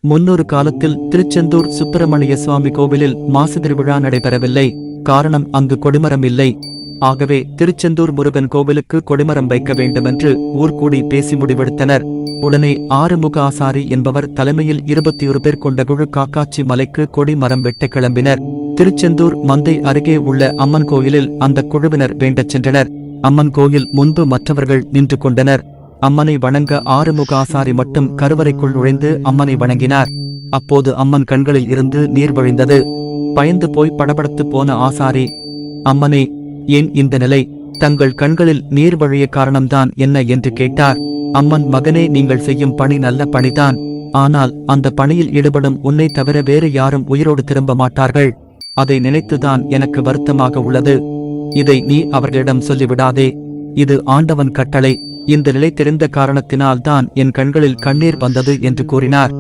முன்னொரு காலத்தில் திருச்செந்தூர் சுப்பிரமணிய சுவாமி கோவிலில் மாசி திருவிழா நடைபெறவில்லை. காரணம் அங்கு கொடிமரம் இல்லை. ஆகவே திருச்செந்தூர் முருகன் கோவிலுக்கு கொடிமரம் வைக்க வேண்டுமென்று ஊர் கூடி பேசி முடிவெடுத்தனர். உடனே ஆறுமுக ஆசாரி என்பவர் தலைமையில் 21 பேர் கொண்ட குழு காக்காட்சி மலைக்கு கொடி மரம் வெட்ட கிளம்பினர். திருச்செந்தூர் மந்தை அருகே உள்ள அம்மன் கோயிலில் அந்த குழுவினர் வேண்டச் சென்றனர். அம்மன் கோயில் முன்பு மற்றவர்கள் நின்று கொண்டனர். அம்மனை வணங்க ஆறுமுக ஆசாரி மட்டும் கருவறைக்குள் நுழைந்து அம்மனை வணங்கினார். அப்போது அம்மன் கண்களில் இருந்து நீர் வழிந்தது. பயந்து போய் படபடத்து போன ஆசாரி, அம்மனே, ஏன் இந்த நிலை? தங்கள் கண்களில் நீர் வழிய காரணம்தான் என்ன என்று கேட்டார். அம்மன், மகனே, நீங்கள் செய்யும் பணி நல்ல பணிதான். ஆனால் அந்த பணியில் ஈடுபடும் உன்னை தவிர வேறு யாரும் உயிரோடு திரும்ப மாட்டார்கள். அதை நினைத்துதான் எனக்கு வருத்தமாக உள்ளது. இதை நீ அவர்களிடம் சொல்லிவிடாதே. இது ஆண்டவன் கட்டளை. இந்த நிலை தெரிந்த காரணத்தினால் தான் என் கண்களில் கண்ணீர் வந்தது என்று கூறினார்.